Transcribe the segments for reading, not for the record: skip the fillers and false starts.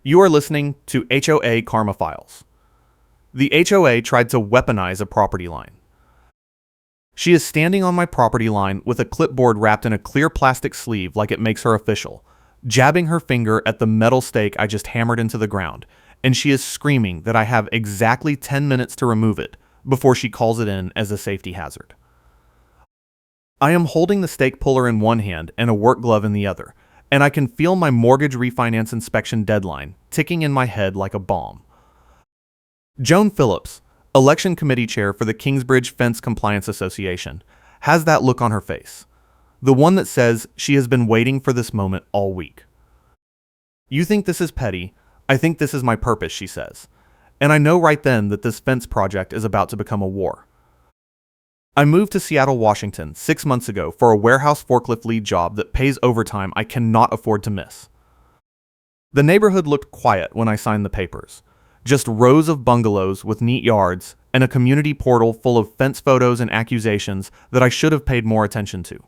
You are listening to HOA Karma Files. The HOA tried to weaponize a property line. She is standing on my property line with a clipboard wrapped in a clear plastic sleeve like it makes her official, jabbing her finger at the metal stake I just hammered into the ground, and she is screaming that I have exactly 10 minutes to remove it before she calls it in as a safety hazard. I am holding the stake puller in one hand and a work glove in the other, and I can feel my mortgage refinance inspection deadline ticking in my head like a bomb. Joan Phillips, election committee chair for the Kingsbridge Fence Compliance Association, has that look on her face, the one that says she has been waiting for this moment all week. "You think this is petty? I think this is my purpose," she says, and I know right then that this fence project is about to become a war. I moved to Seattle, Washington 6 months ago for a warehouse forklift lead job that pays overtime I cannot afford to miss. The neighborhood looked quiet when I signed the papers. Just rows of bungalows with neat yards and a community portal full of fence photos and accusations that I should have paid more attention to.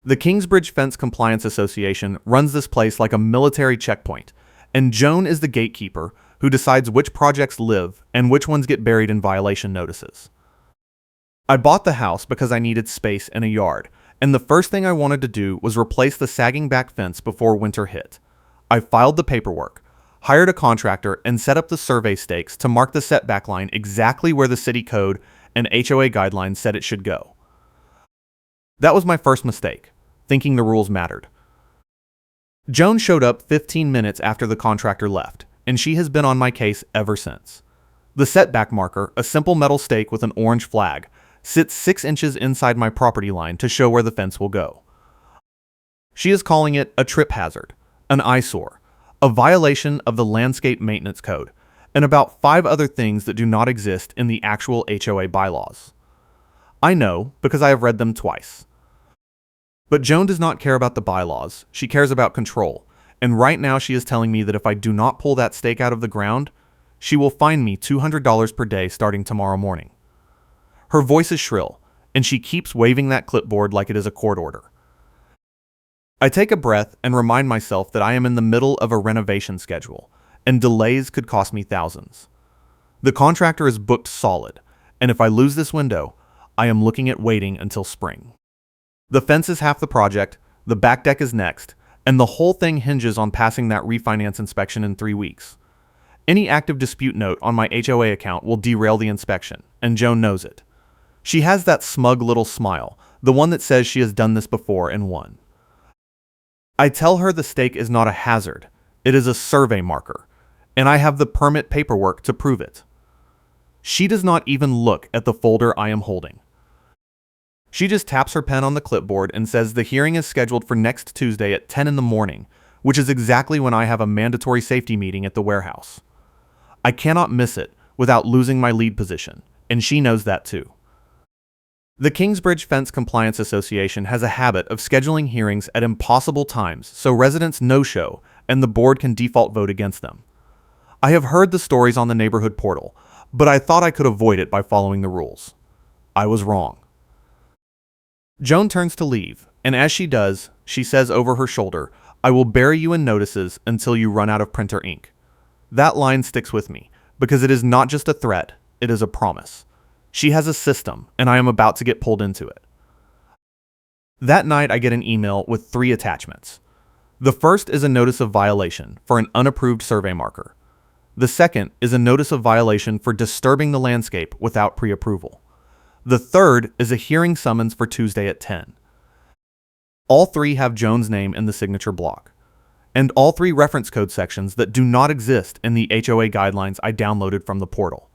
The Kingsbridge Fence Compliance Association runs this place like a military checkpoint, and Joan is the gatekeeper who decides which projects live and which ones get buried in violation notices. I bought the house because I needed space and a yard, and the first thing I wanted to do was replace the sagging back fence before winter hit. I filed the paperwork, hired a contractor, and set up the survey stakes to mark the setback line exactly where the city code and HOA guidelines said it should go. That was my first mistake, thinking the rules mattered. Joan showed up 15 minutes after the contractor left, and she has been on my case ever since. The setback marker, a simple metal stake with an orange flag, sits 6 inches inside my property line to show where the fence will go. She is calling it a trip hazard, an eyesore, a violation of the landscape maintenance code, and about 5 other things that do not exist in the actual HOA bylaws. I know because I have read them twice. But Joan does not care about the bylaws, she cares about control, and right now she is telling me that if I do not pull that stake out of the ground, she will fine me $200 per day starting tomorrow morning. Her voice is shrill, and she keeps waving that clipboard like it is a court order. I take a breath and remind myself that I am in the middle of a renovation schedule, and delays could cost me thousands. The contractor is booked solid, and if I lose this window, I am looking at waiting until spring. The fence is half the project, the back deck is next, and the whole thing hinges on passing that refinance inspection in 3 weeks. Any active dispute note on my HOA account will derail the inspection, and Joan knows it. She has that smug little smile, the one that says she has done this before and won. I tell her the stake is not a hazard, it is a survey marker, and I have the permit paperwork to prove it. She does not even look at the folder I am holding. She just taps her pen on the clipboard and says the hearing is scheduled for next Tuesday at 10 in the morning, which is exactly when I have a mandatory safety meeting at the warehouse. I cannot miss it without losing my lead position, and she knows that too. The Kingsbridge Fence Compliance Association has a habit of scheduling hearings at impossible times so residents no-show and the board can default vote against them. I have heard the stories on the neighborhood portal, but I thought I could avoid it by following the rules. I was wrong. Joan turns to leave, and as she does, she says over her shoulder, "I will bury you in notices until you run out of printer ink." That line sticks with me, because it is not just a threat, it is a promise. She has a system, and I am about to get pulled into it. That night, I get an email with 3 attachments. The first is a notice of violation for an unapproved survey marker. The second is a notice of violation for disturbing the landscape without pre-approval. The third is a hearing summons for Tuesday at 10. All 3 have Joan's name in the signature block, and all 3 reference code sections that do not exist in the HOA guidelines I downloaded from the portal.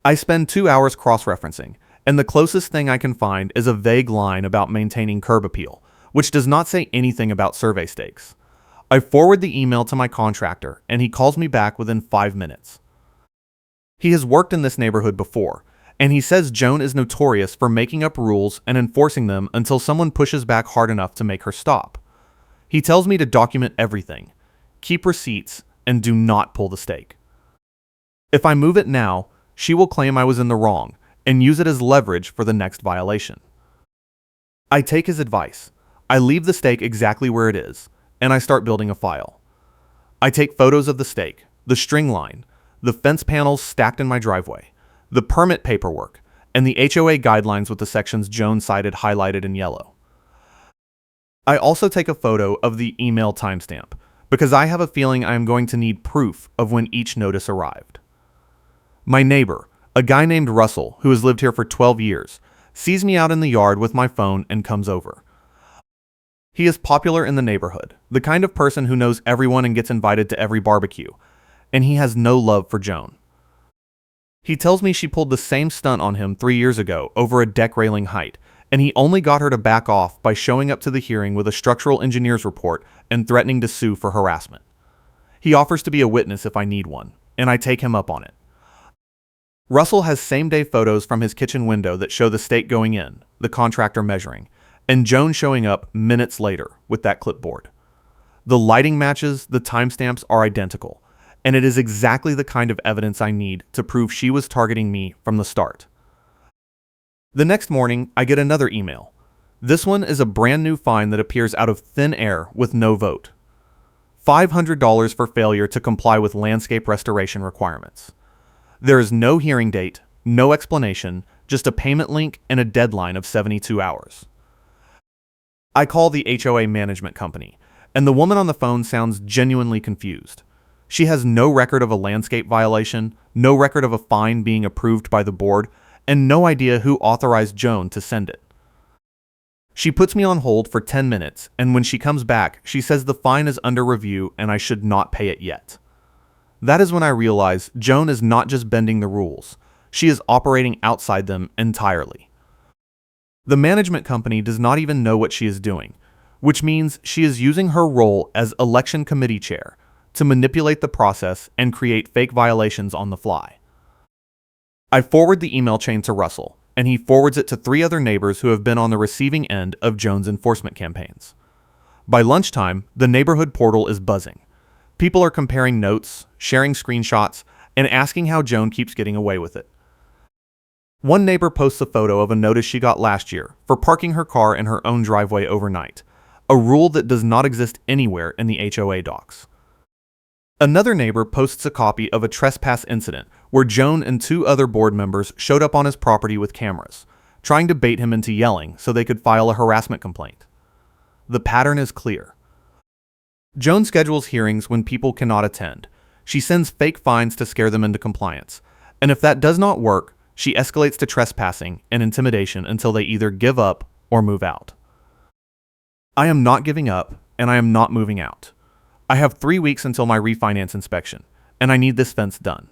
I spend 2 hours cross-referencing, and the closest thing I can find is a vague line about maintaining curb appeal, which does not say anything about survey stakes. I forward the email to my contractor, and he calls me back within 5 minutes. He has worked in this neighborhood before, and he says Joan is notorious for making up rules and enforcing them until someone pushes back hard enough to make her stop. He tells me to document everything, keep receipts, and do not pull the stake. If I move it now, she will claim I was in the wrong and use it as leverage for the next violation. I take his advice. I leave the stake exactly where it is, and I start building a file. I take photos of the stake, the string line, the fence panels stacked in my driveway, the permit paperwork, and the HOA guidelines with the sections Joan cited highlighted in yellow. I also take a photo of the email timestamp, because I have a feeling I am going to need proof of when each notice arrived. My neighbor, a guy named Russell, who has lived here for 12 years, sees me out in the yard with my phone and comes over. He is popular in the neighborhood, the kind of person who knows everyone and gets invited to every barbecue, and he has no love for Joan. He tells me she pulled the same stunt on him 3 years ago over a deck railing height, and he only got her to back off by showing up to the hearing with a structural engineer's report and threatening to sue for harassment. He offers to be a witness if I need one, and I take him up on it. Russell has same-day photos from his kitchen window that show the stake going in, the contractor measuring, and Joan showing up minutes later with that clipboard. The lighting matches, the timestamps are identical, and it is exactly the kind of evidence I need to prove she was targeting me from the start. The next morning, I get another email. This one is a brand new fine that appears out of thin air with no vote. $500 for failure to comply with landscape restoration requirements. There is no hearing date, no explanation, just a payment link and a deadline of 72 hours. I call the HOA management company, and the woman on the phone sounds genuinely confused. She has no record of a landscape violation, no record of a fine being approved by the board, and no idea who authorized Joan to send it. She puts me on hold for 10 minutes, and when she comes back, she says the fine is under review and I should not pay it yet. That is when I realize Joan is not just bending the rules, she is operating outside them entirely. The management company does not even know what she is doing, which means she is using her role as election committee chair to manipulate the process and create fake violations on the fly. I forward the email chain to Russell, and he forwards it to 3 other neighbors who have been on the receiving end of Joan's enforcement campaigns. By lunchtime, the neighborhood portal is buzzing. People are comparing notes, sharing screenshots, and asking how Joan keeps getting away with it. One neighbor posts a photo of a notice she got last year for parking her car in her own driveway overnight, a rule that does not exist anywhere in the HOA docs. Another neighbor posts a copy of a trespass incident where Joan and 2 other board members showed up on his property with cameras, trying to bait him into yelling so they could file a harassment complaint. The pattern is clear. Joan schedules hearings when people cannot attend. She sends fake fines to scare them into compliance, and if that does not work, she escalates to trespassing and intimidation until they either give up or move out. I am not giving up, and I am not moving out. I have 3 weeks until my refinance inspection, and I need this fence done.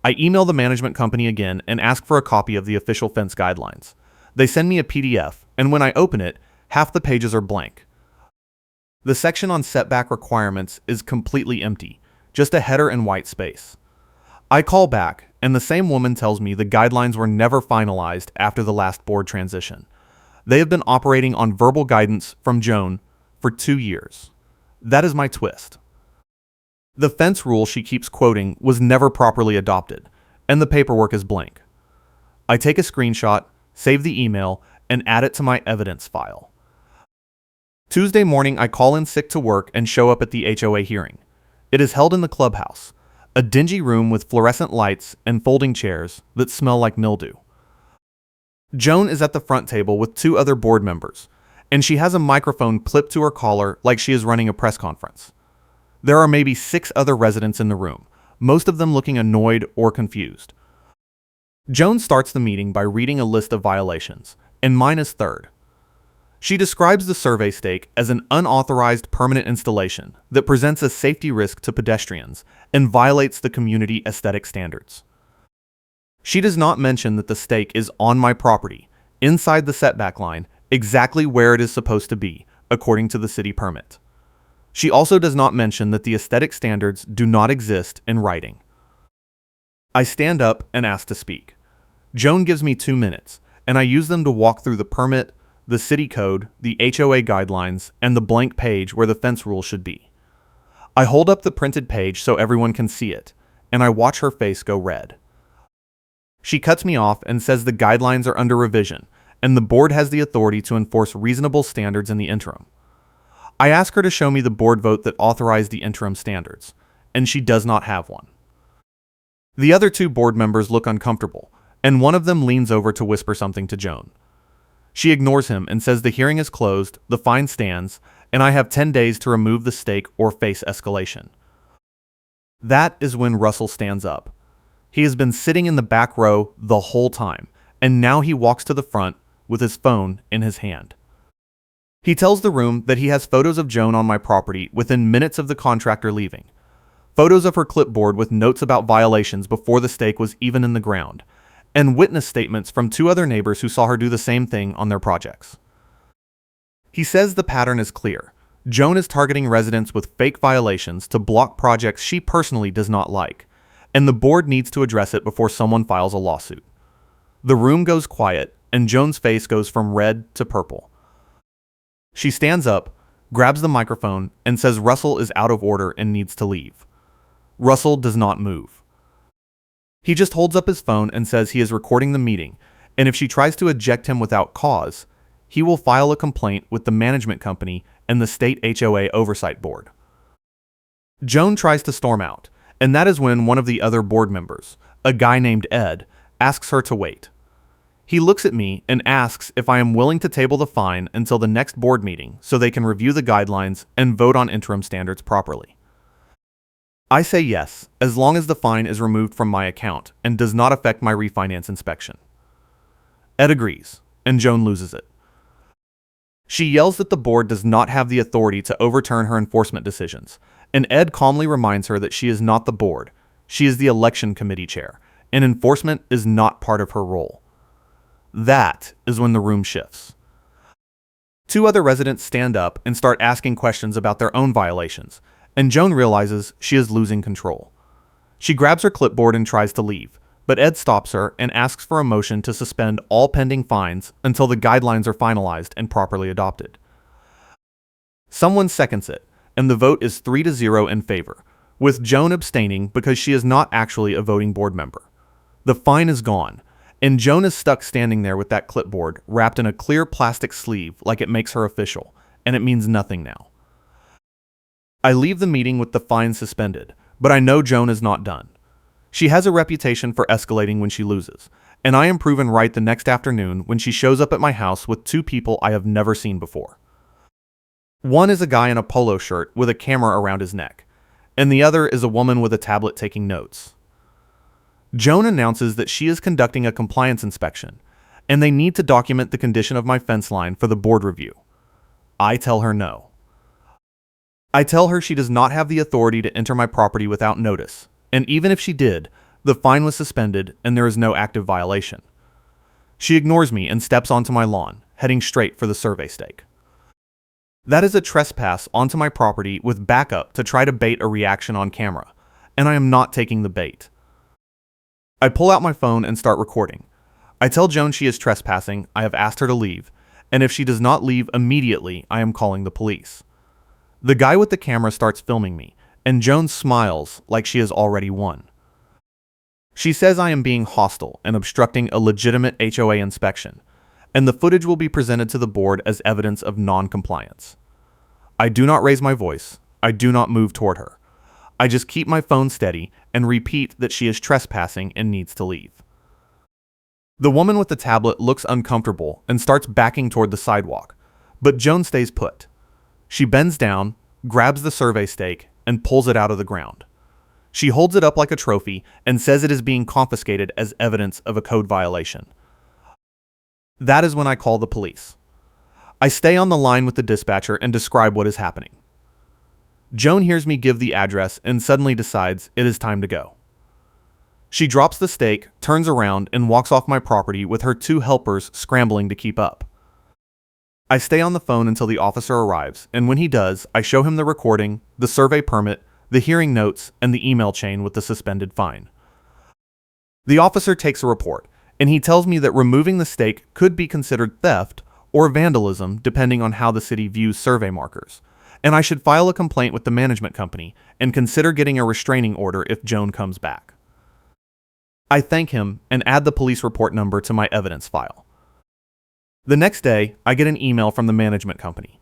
I email the management company again and ask for a copy of the official fence guidelines. They send me a PDF, and when I open it, half the pages are blank. The section on setback requirements is completely empty, just a header and white space. I call back, and the same woman tells me the guidelines were never finalized after the last board transition. They have been operating on verbal guidance from Joan for 2 years. That is my twist. The fence rule she keeps quoting was never properly adopted, and the paperwork is blank. I take a screenshot, save the email, and add it to my evidence file. Tuesday morning, I call in sick to work and show up at the HOA hearing. It is held in the clubhouse, a dingy room with fluorescent lights and folding chairs that smell like mildew. Joan is at the front table with 2 other board members, and she has a microphone clipped to her collar like she is running a press conference. There are maybe 6 other residents in the room, most of them looking annoyed or confused. Joan starts the meeting by reading a list of violations, and mine is third. She describes the survey stake as an unauthorized permanent installation that presents a safety risk to pedestrians and violates the community aesthetic standards. She does not mention that the stake is on my property, inside the setback line, exactly where it is supposed to be, according to the city permit. She also does not mention that the aesthetic standards do not exist in writing. I stand up and ask to speak. Joan gives me 2 minutes, and I use them to walk through the permit, the city code, the HOA guidelines, and the blank page where the fence rule should be. I hold up the printed page so everyone can see it, and I watch her face go red. She cuts me off and says the guidelines are under revision, and the board has the authority to enforce reasonable standards in the interim. I ask her to show me the board vote that authorized the interim standards, and she does not have one. The other two board members look uncomfortable, and one of them leans over to whisper something to Joan. She ignores him and says the hearing is closed, the fine stands, and I have 10 days to remove the stake or face escalation. That is when Russell stands up. He has been sitting in the back row the whole time, and now he walks to the front with his phone in his hand. He tells the room that he has photos of Joan on my property within minutes of the contractor leaving. Photos of her clipboard with notes about violations before the stake was even in the ground, and witness statements from two other neighbors who saw her do the same thing on their projects. He says the pattern is clear. Joan is targeting residents with fake violations to block projects she personally does not like, and the board needs to address it before someone files a lawsuit. The room goes quiet, and Joan's face goes from red to purple. She stands up, grabs the microphone, and says Russell is out of order and needs to leave. Russell does not move. He just holds up his phone and says he is recording the meeting, and if she tries to eject him without cause, he will file a complaint with the management company and the state HOA oversight board. Joan tries to storm out, and that is when one of the other board members, a guy named Ed, asks her to wait. He looks at me and asks if I am willing to table the fine until the next board meeting so they can review the guidelines and vote on interim standards properly. I say yes, as long as the fine is removed from my account and does not affect my refinance inspection. Ed agrees, and Joan loses it. She yells that the board does not have the authority to overturn her enforcement decisions, and Ed calmly reminds her that she is not the board, she is the election committee chair, and enforcement is not part of her role. That is when the room shifts. Two other residents stand up and start asking questions about their own violations, and Joan realizes she is losing control. She grabs her clipboard and tries to leave, but Ed stops her and asks for a motion to suspend all pending fines until the guidelines are finalized and properly adopted. Someone seconds it, and the vote is 3-0 in favor, with Joan abstaining because she is not actually a voting board member. The fine is gone, and Joan is stuck standing there with that clipboard wrapped in a clear plastic sleeve like it makes her official, and it means nothing now. I leave the meeting with the fine suspended, but I know Joan is not done. She has a reputation for escalating when she loses, and I am proven right the next afternoon when she shows up at my house with two people I have never seen before. One is a guy in a polo shirt with a camera around his neck, and the other is a woman with a tablet taking notes. Joan announces that she is conducting a compliance inspection, and they need to document the condition of my fence line for the board review. I tell her no. I tell her she does not have the authority to enter my property without notice, and even if she did, the fine was suspended and there is no active violation. She ignores me and steps onto my lawn, heading straight for the survey stake. That is a trespass onto my property with backup to try to bait a reaction on camera, and I am not taking the bait. I pull out my phone and start recording. I tell Joan she is trespassing, I have asked her to leave, and if she does not leave immediately, I am calling the police. The guy with the camera starts filming me, and Joan smiles like she has already won. She says I am being hostile and obstructing a legitimate HOA inspection, and the footage will be presented to the board as evidence of non-compliance. I do not raise my voice. I do not move toward her. I just keep my phone steady and repeat that she is trespassing and needs to leave. The woman with the tablet looks uncomfortable and starts backing toward the sidewalk, but Joan stays put. She bends down, grabs the survey stake, and pulls it out of the ground. She holds it up like a trophy and says it is being confiscated as evidence of a code violation. That is when I call the police. I stay on the line with the dispatcher and describe what is happening. Joan hears me give the address and suddenly decides it is time to go. She drops the stake, turns around, and walks off my property with her two helpers scrambling to keep up. I stay on the phone until the officer arrives, and when he does, I show him the recording, the survey permit, the hearing notes, and the email chain with the suspended fine. The officer takes a report, and he tells me that removing the stake could be considered theft or vandalism depending on how the city views survey markers, and I should file a complaint with the management company and consider getting a restraining order if Joan comes back. I thank him and add the police report number to my evidence file. The next day, I get an email from the management company.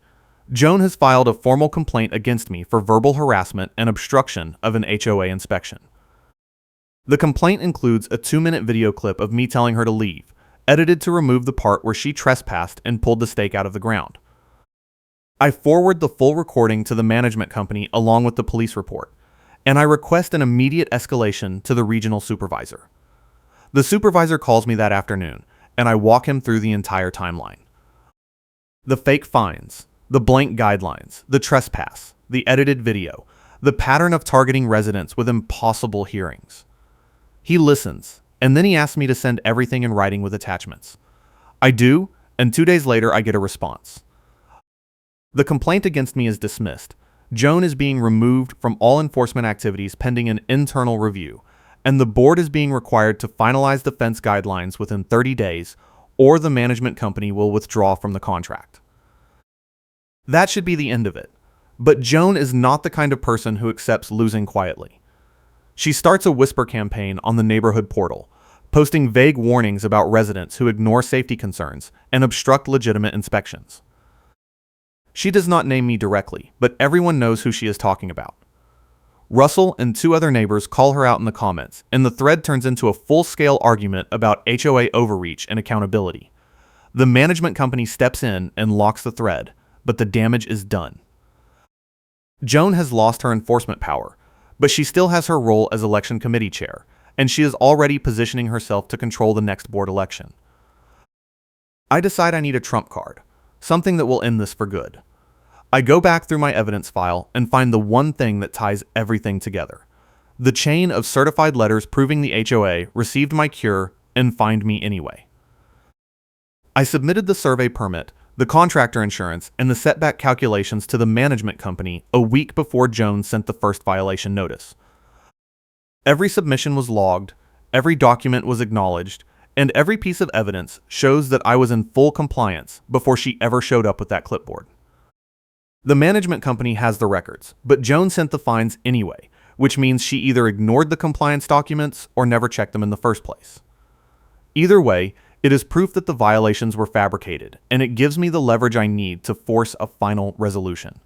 Joan has filed a formal complaint against me for verbal harassment and obstruction of an HOA inspection. The complaint includes a 2-minute video clip of me telling her to leave, edited to remove the part where she trespassed and pulled the stake out of the ground. I forward the full recording to the management company along with the police report, and I request an immediate escalation to the regional supervisor. The supervisor calls me that afternoon, and I walk him through the entire timeline. The fake fines, the blank guidelines, the trespass, the edited video, the pattern of targeting residents with impossible hearings. He listens, and then he asks me to send everything in writing with attachments. I do, and 2 days later I get a response. The complaint against me is dismissed. Joan is being removed from all enforcement activities pending an internal review, and the board is being required to finalize the fence guidelines within 30 days, or the management company will withdraw from the contract. That should be the end of it. But Joan is not the kind of person who accepts losing quietly. She starts a whisper campaign on the neighborhood portal, posting vague warnings about residents who ignore safety concerns and obstruct legitimate inspections. She does not name me directly, but everyone knows who she is talking about. Russell and 2 other neighbors call her out in the comments, and the thread turns into a full-scale argument about HOA overreach and accountability. The management company steps in and locks the thread, but the damage is done. Joan has lost her enforcement power, but she still has her role as election committee chair, and she is already positioning herself to control the next board election. I decide I need a trump card, something that will end this for good. I go back through my evidence file and find the one thing that ties everything together: the chain of certified letters proving the HOA received my cure and fined me anyway. I submitted the survey permit, the contractor insurance, and the setback calculations to the management company a week before Joan sent the first violation notice. Every submission was logged, every document was acknowledged, and every piece of evidence shows that I was in full compliance before she ever showed up with that clipboard. The management company has the records, but Joan sent the fines anyway, which means she either ignored the compliance documents or never checked them in the first place. Either way, it is proof that the violations were fabricated, and it gives me the leverage I need to force a final resolution.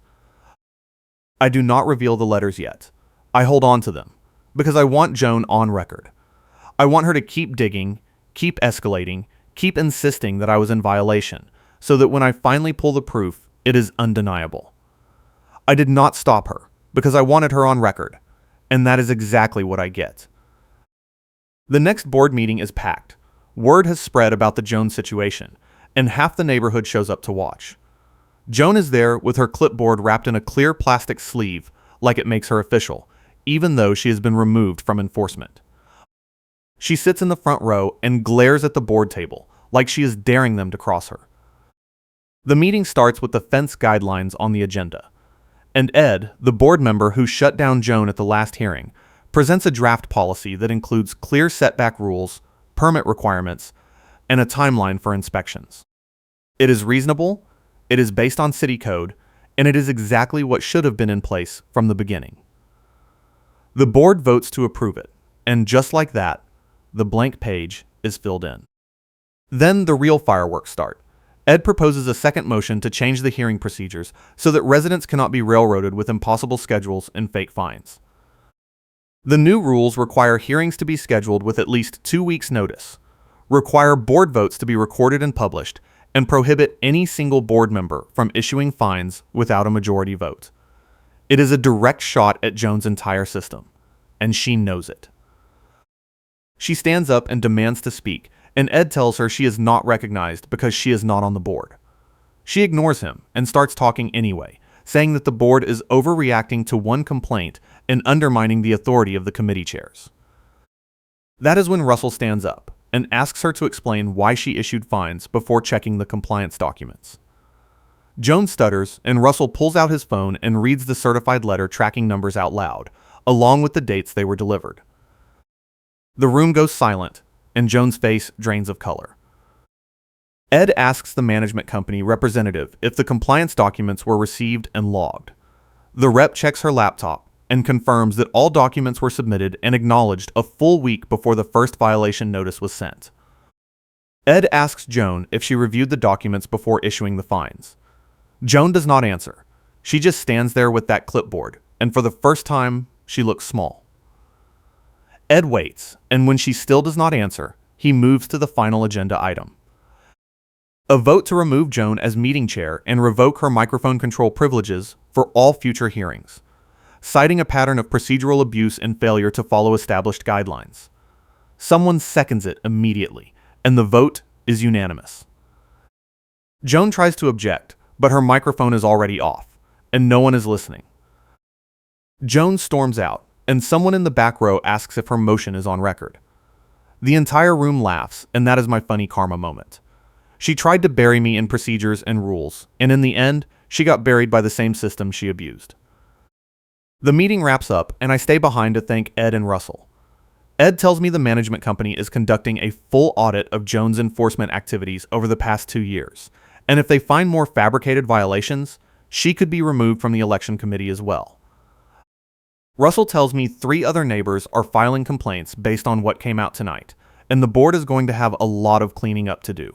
I do not reveal the letters yet. I hold on to them, because I want Joan on record. I want her to keep digging, keep escalating, keep insisting that I was in violation, so that when I finally pull the proof, it is undeniable. I did not stop her, because I wanted her on record, and that is exactly what I get. The next board meeting is packed. Word has spread about the Joan situation, and half the neighborhood shows up to watch. Joan is there with her clipboard wrapped in a clear plastic sleeve, like it makes her official, even though she has been removed from enforcement. She sits in the front row and glares at the board table, like she is daring them to cross her. The meeting starts with the fence guidelines on the agenda, and Ed, the board member who shut down Joan at the last hearing, presents a draft policy that includes clear setback rules, permit requirements, and a timeline for inspections. It is reasonable, it is based on city code, and it is exactly what should have been in place from the beginning. The board votes to approve it, and just like that, the blank page is filled in. Then the real fireworks start. Ed proposes a second motion to change the hearing procedures so that residents cannot be railroaded with impossible schedules and fake fines. The new rules require hearings to be scheduled with at least 2 weeks' notice, require board votes to be recorded and published, and prohibit any single board member from issuing fines without a majority vote. It is a direct shot at Joan's entire system, and she knows it. She stands up and demands to speak, and Ed tells her she is not recognized because she is not on the board. She ignores him and starts talking anyway, saying that the board is overreacting to one complaint and undermining the authority of the committee chairs. That is when Russell stands up and asks her to explain why she issued fines before checking the compliance documents. Joan stutters, and Russell pulls out his phone and reads the certified letter tracking numbers out loud, along with the dates they were delivered. The room goes silent, and Joan's face drains of color. Ed asks the management company representative if the compliance documents were received and logged. The rep checks her laptop and confirms that all documents were submitted and acknowledged a full week before the first violation notice was sent. Ed asks Joan if she reviewed the documents before issuing the fines. Joan does not answer. She just stands there with that clipboard, and for the first time, she looks small. Ed waits, and when she still does not answer, he moves to the final agenda item. A vote to remove Joan as meeting chair and revoke her microphone control privileges for all future hearings, citing a pattern of procedural abuse and failure to follow established guidelines. Someone seconds it immediately, and the vote is unanimous. Joan tries to object, but her microphone is already off, and no one is listening. Joan storms out, and someone in the back row asks if her motion is on record. The entire room laughs, and that is my funny karma moment. She tried to bury me in procedures and rules, and in the end, she got buried by the same system she abused. The meeting wraps up, and I stay behind to thank Ed and Russell. Ed tells me the management company is conducting a full audit of Joan's enforcement activities over the past 2 years, and if they find more fabricated violations, she could be removed from the election committee as well. Russell tells me 3 other neighbors are filing complaints based on what came out tonight, and the board is going to have a lot of cleaning up to do.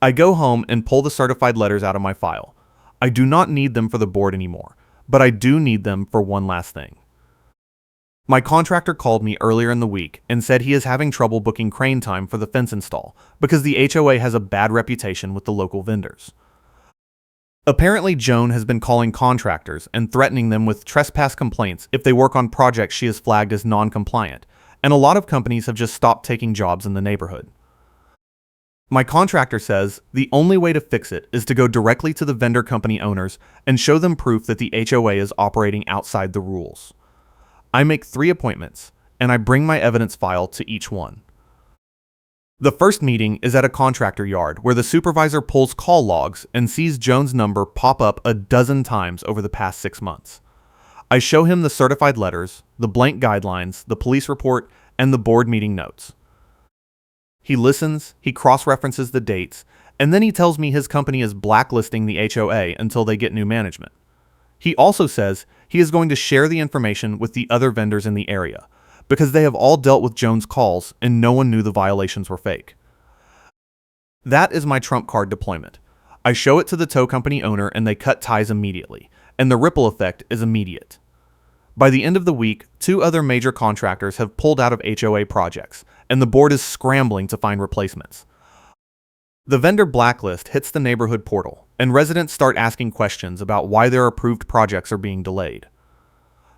I go home and pull the certified letters out of my file. I do not need them for the board anymore, but I do need them for one last thing. My contractor called me earlier in the week and said he is having trouble booking crane time for the fence install because the HOA has a bad reputation with the local vendors. Apparently, Joan has been calling contractors and threatening them with trespass complaints if they work on projects she has flagged as non-compliant, and a lot of companies have just stopped taking jobs in the neighborhood. My contractor says the only way to fix it is to go directly to the vendor company owners and show them proof that the HOA is operating outside the rules. I make 3 appointments, and I bring my evidence file to each one. The first meeting is at a contractor yard where the supervisor pulls call logs and sees Joan's number pop up a dozen times over the past 6 months. I show him the certified letters, the blank guidelines, the police report, and the board meeting notes. He listens, he cross-references the dates, and then he tells me his company is blacklisting the HOA until they get new management. He also says he is going to share the information with the other vendors in the area, because they have all dealt with Joan's calls and no one knew the violations were fake. That is my trump card deployment. I show it to the tow company owner and they cut ties immediately, and the ripple effect is immediate. By the end of the week, 2 other major contractors have pulled out of HOA projects, and the board is scrambling to find replacements. The vendor blacklist hits the neighborhood portal, and residents start asking questions about why their approved projects are being delayed.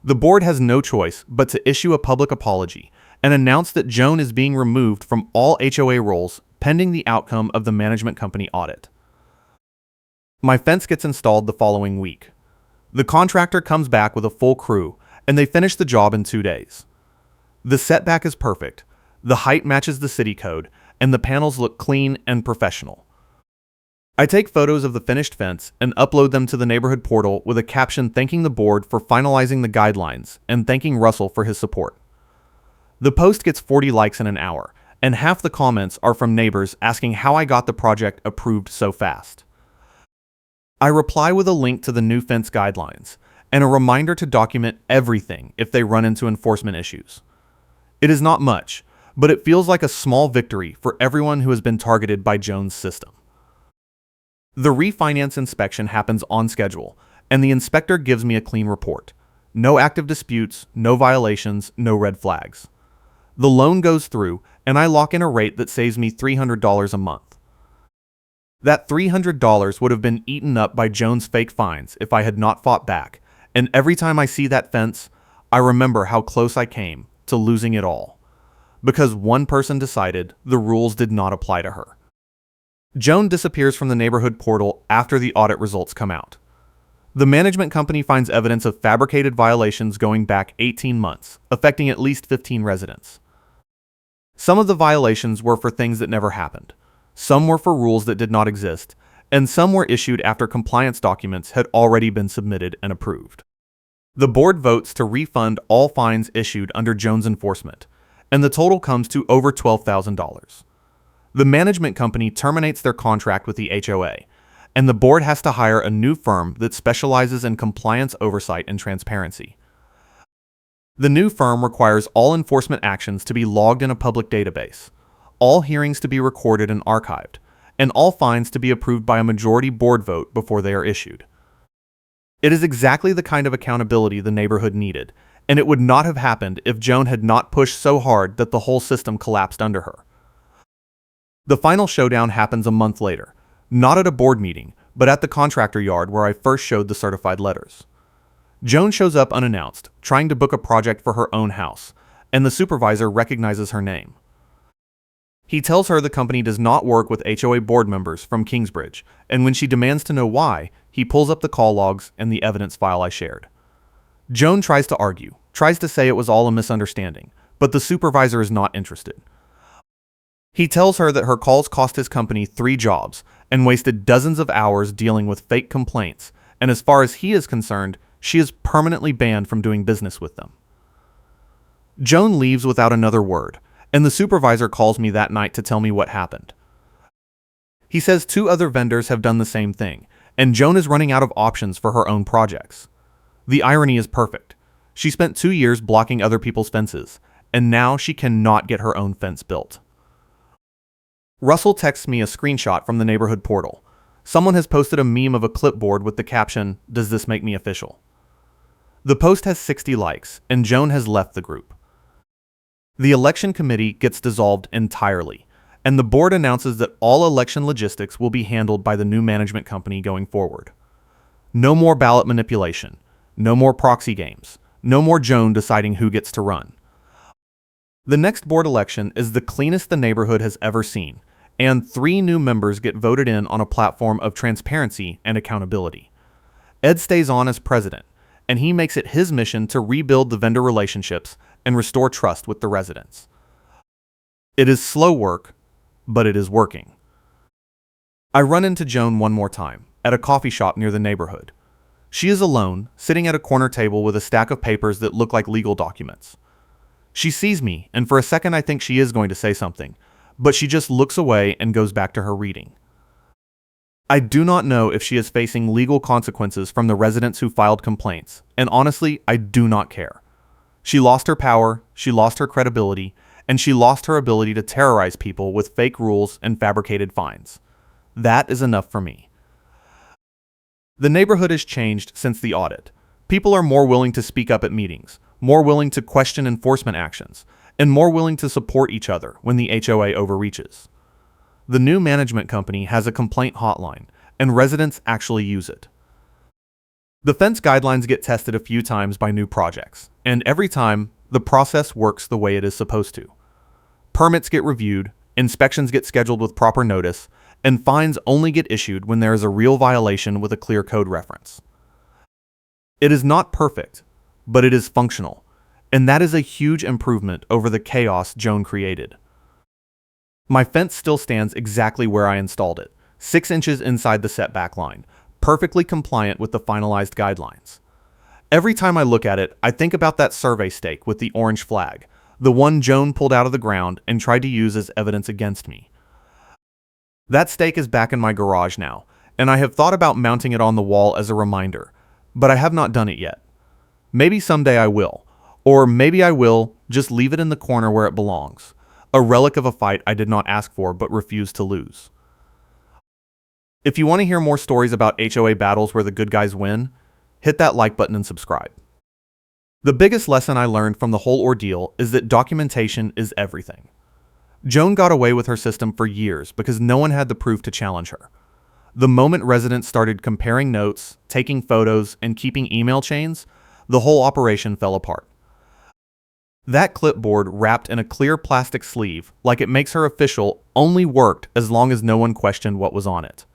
The board has no choice but to issue a public apology and announce that Joan is being removed from all HOA roles pending the outcome of the management company audit. My fence gets installed the following week. The contractor comes back with a full crew, and they finish the job in 2 days. The setback is perfect, the height matches the city code, and the panels look clean and professional. I take photos of the finished fence and upload them to the neighborhood portal with a caption thanking the board for finalizing the guidelines and thanking Russell for his support. The post gets 40 likes in an hour, and half the comments are from neighbors asking how I got the project approved so fast. I reply with a link to the new fence guidelines and a reminder to document everything if they run into enforcement issues. It is not much, but it feels like a small victory for everyone who has been targeted by Joan's system. The refinance inspection happens on schedule, and the inspector gives me a clean report. No active disputes, no violations, no red flags. The loan goes through, and I lock in a rate that saves me $300 a month. That $300 would have been eaten up by Joan's fake fines if I had not fought back, and every time I see that fence, I remember how close I came to losing it all. Because one person decided the rules did not apply to her. Joan disappears from the neighborhood portal after the audit results come out. The management company finds evidence of fabricated violations going back 18 months, affecting at least 15 residents. Some of the violations were for things that never happened. Some were for rules that did not exist, and some were issued after compliance documents had already been submitted and approved. The board votes to refund all fines issued under Joan's enforcement, and the total comes to over $12,000. The management company terminates their contract with the HOA, and the board has to hire a new firm that specializes in compliance oversight and transparency. The new firm requires all enforcement actions to be logged in a public database, all hearings to be recorded and archived, and all fines to be approved by a majority board vote before they are issued. It is exactly the kind of accountability the neighborhood needed, and it would not have happened if Joan had not pushed so hard that the whole system collapsed under her. The final showdown happens a month later, not at a board meeting, but at the contractor yard where I first showed the certified letters. Joan shows up unannounced, trying to book a project for her own house, and the supervisor recognizes her name. He tells her the company does not work with HOA board members from Kingsbridge, and when she demands to know why, he pulls up the call logs and the evidence file I shared. Joan tries to argue, tries to say it was all a misunderstanding, but the supervisor is not interested. He tells her that her calls cost his company 3 jobs and wasted dozens of hours dealing with fake complaints, and as far as he is concerned, she is permanently banned from doing business with them. Joan leaves without another word, and the supervisor calls me that night to tell me what happened. He says 2 other vendors have done the same thing, and Joan is running out of options for her own projects. The irony is perfect. She spent 2 years blocking other people's fences, and now she cannot get her own fence built. Russell texts me a screenshot from the neighborhood portal. Someone has posted a meme of a clipboard with the caption, "Does this make me official?" The post has 60 likes, and Joan has left the group. The election committee gets dissolved entirely, and the board announces that all election logistics will be handled by the new management company going forward. No more ballot manipulation, no more proxy games, no more Joan deciding who gets to run. The next board election is the cleanest the neighborhood has ever seen, and 3 new members get voted in on a platform of transparency and accountability. Ed stays on as president, and he makes it his mission to rebuild the vendor relationships and restore trust with the residents. It is slow work, but it is working. I run into Joan one more time, at a coffee shop near the neighborhood. She is alone, sitting at a corner table with a stack of papers that look like legal documents. She sees me, and for a second I think she is going to say something, but she just looks away and goes back to her reading. I do not know if she is facing legal consequences from the residents who filed complaints, and honestly, I do not care. She lost her power, she lost her credibility, and she lost her ability to terrorize people with fake rules and fabricated fines. That is enough for me. The neighborhood has changed since the audit. People are more willing to speak up at meetings, more willing to question enforcement actions, and more willing to support each other when the HOA overreaches. The new management company has a complaint hotline, and residents actually use it. The fence guidelines get tested a few times by new projects, and every time, the process works the way it is supposed to. Permits get reviewed, inspections get scheduled with proper notice, and fines only get issued when there is a real violation with a clear code reference. It is not perfect, but it is functional, and that is a huge improvement over the chaos Joan created. My fence still stands exactly where I installed it, 6 inches inside the setback line, perfectly compliant with the finalized guidelines. Every time I look at it, I think about that survey stake with the orange flag, the one Joan pulled out of the ground and tried to use as evidence against me. That stake is back in my garage now, and I have thought about mounting it on the wall as a reminder, but I have not done it yet. Maybe someday I will, or maybe I will just leave it in the corner where it belongs, a relic of a fight I did not ask for but refused to lose. If you want to hear more stories about HOA battles where the good guys win, hit that like button and subscribe. The biggest lesson I learned from the whole ordeal is that documentation is everything. Joan got away with her system for years because no one had the proof to challenge her. The moment residents started comparing notes, taking photos, and keeping email chains, the whole operation fell apart. That clipboard wrapped in a clear plastic sleeve, like it makes her official, only worked as long as no one questioned what was on it.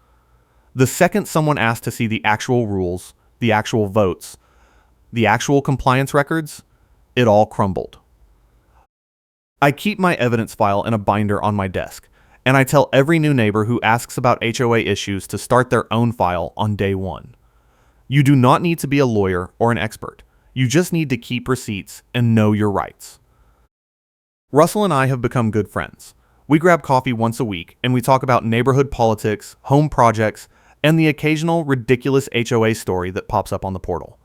The second someone asked to see the actual rules, the actual votes, the actual compliance records, it all crumbled. I keep my evidence file in a binder on my desk, and I tell every new neighbor who asks about HOA issues to start their own file on day 1. You do not need to be a lawyer or an expert. You just need to keep receipts and know your rights. Russell and I have become good friends. We grab coffee once a week, and we talk about neighborhood politics, home projects, and the occasional ridiculous HOA story that pops up on the portal.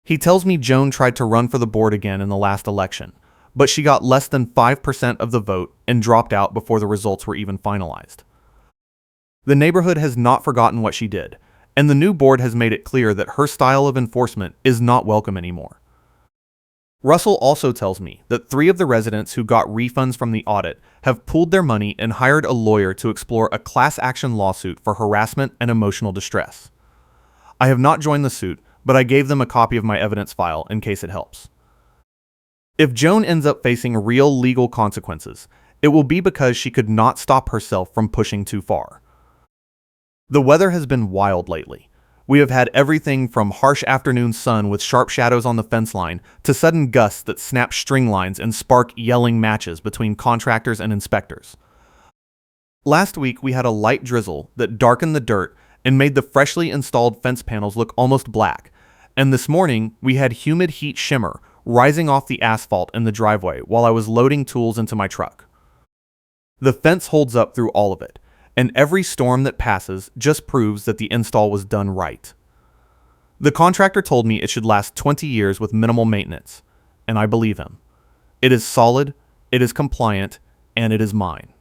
He tells me Joan tried to run for the board again in the last election, but she got less than 5% of the vote and dropped out before the results were even finalized. The neighborhood has not forgotten what she did, and the new board has made it clear that her style of enforcement is not welcome anymore. Russell also tells me that 3 of the residents who got refunds from the audit have pooled their money and hired a lawyer to explore a class action lawsuit for harassment and emotional distress. I have not joined the suit, but I gave them a copy of my evidence file in case it helps. If Joan ends up facing real legal consequences, it will be because she could not stop herself from pushing too far. The weather has been wild lately. We have had everything from harsh afternoon sun with sharp shadows on the fence line to sudden gusts that snap string lines and spark yelling matches between contractors and inspectors. Last week we had a light drizzle that darkened the dirt and made the freshly installed fence panels look almost black, and this morning we had humid heat shimmer rising off the asphalt in the driveway while I was loading tools into my truck. The fence holds up through all of it, and every storm that passes just proves that the install was done right. The contractor told me it should last 20 years with minimal maintenance, and I believe him. It is solid, it is compliant, and it is mine.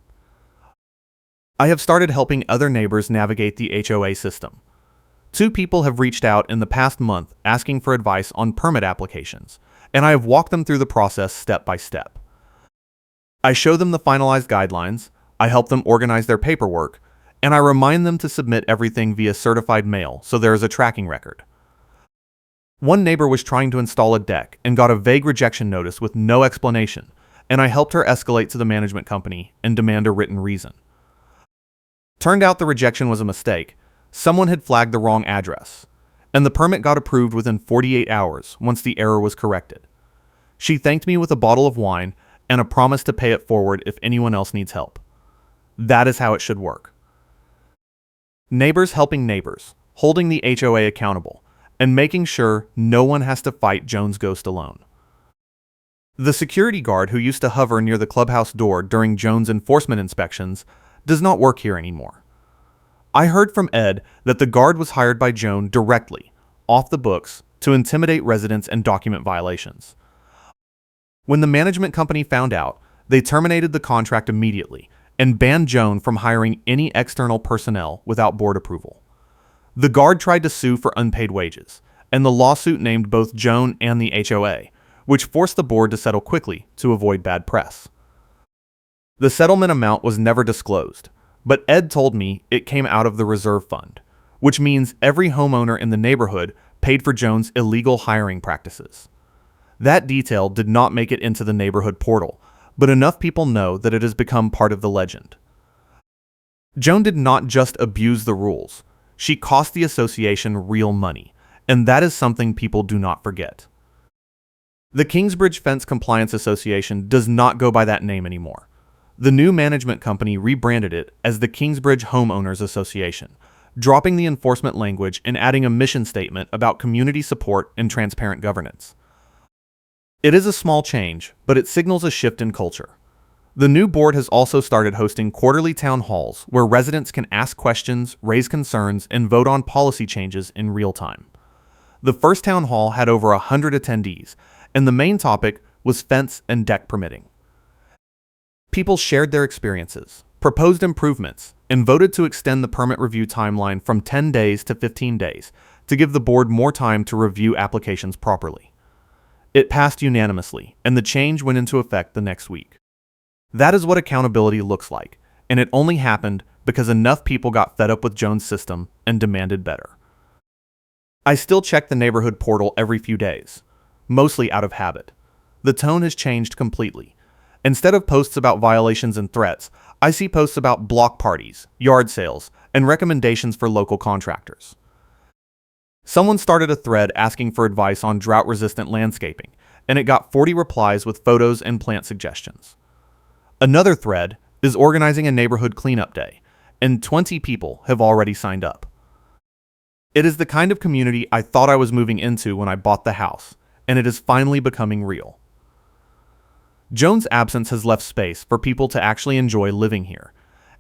I have started helping other neighbors navigate the HOA system. 2 people have reached out in the past month asking for advice on permit applications, and I have walked them through the process step by step. I show them the finalized guidelines, I help them organize their paperwork, and I remind them to submit everything via certified mail so there is a tracking record. One neighbor was trying to install a deck and got a vague rejection notice with no explanation, and I helped her escalate to the management company and demand a written reason. Turned out the rejection was a mistake. Someone had flagged the wrong address, and the permit got approved within 48 hours once the error was corrected. She thanked me with a bottle of wine and a promise to pay it forward if anyone else needs help. That is how it should work. Neighbors helping neighbors, holding the HOA accountable, and making sure no one has to fight Joan's ghost alone. The security guard who used to hover near the clubhouse door during Joan's enforcement inspections does not work here anymore. I heard from Ed that the guard was hired by Joan directly, off the books, to intimidate residents and document violations. When the management company found out, they terminated the contract immediately and banned Joan from hiring any external personnel without board approval. The guard tried to sue for unpaid wages, and the lawsuit named both Joan and the HOA, which forced the board to settle quickly to avoid bad press. The settlement amount was never disclosed, but Ed told me it came out of the reserve fund, which means every homeowner in the neighborhood paid for Joan's illegal hiring practices. That detail did not make it into the neighborhood portal, but enough people know that it has become part of the legend. Joan did not just abuse the rules, she cost the association real money, and that is something people do not forget. The Kingsbridge Fence Compliance Association does not go by that name anymore. The new management company rebranded it as the Kingsbridge Homeowners Association, dropping the enforcement language and adding a mission statement about community support and transparent governance. It is a small change, but it signals a shift in culture. The new board has also started hosting quarterly town halls where residents can ask questions, raise concerns, and vote on policy changes in real time. The first town hall had over 100 attendees, and the main topic was fence and deck permitting. People shared their experiences, proposed improvements, and voted to extend the permit review timeline from 10 days to 15 days to give the board more time to review applications properly. It passed unanimously, and the change went into effect the next week. That is what accountability looks like, and it only happened because enough people got fed up with Joan's system and demanded better. I still check the neighborhood portal every few days, mostly out of habit. The tone has changed completely. Instead of posts about violations and threats, I see posts about block parties, yard sales, and recommendations for local contractors. Someone started a thread asking for advice on drought-resistant landscaping, and it got 40 replies with photos and plant suggestions. Another thread is organizing a neighborhood cleanup day, and 20 people have already signed up. It is the kind of community I thought I was moving into when I bought the house, and it is finally becoming real. Joan's absence has left space for people to actually enjoy living here,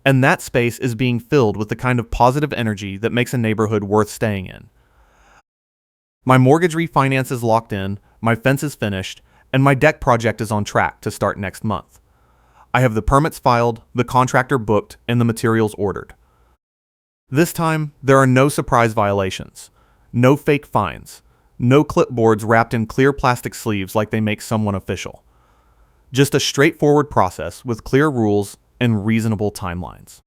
and that space is being filled with the kind of positive energy that makes a neighborhood worth staying in. My mortgage refinance is locked in, my fence is finished, and my deck project is on track to start next month. I have the permits filed, the contractor booked, and the materials ordered. This time, there are no surprise violations, no fake fines, no clipboards wrapped in clear plastic sleeves like they make someone official. Just a straightforward process with clear rules and reasonable timelines.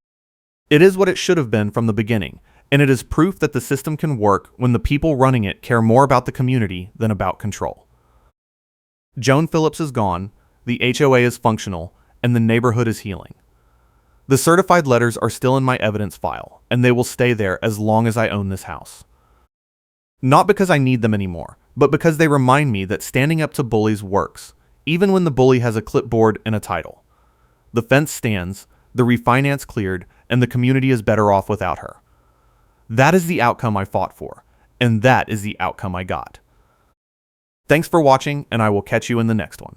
It is what it should have been from the beginning, and it is proof that the system can work when the people running it care more about the community than about control. Joan Phillips is gone, the HOA is functional, and the neighborhood is healing. The certified letters are still in my evidence file, and they will stay there as long as I own this house. Not because I need them anymore, but because they remind me that standing up to bullies works, even when the bully has a clipboard and a title. The fence stands, the refinance cleared, and the community is better off without her. That is the outcome I fought for, and that is the outcome I got. Thanks for watching, and I will catch you in the next one.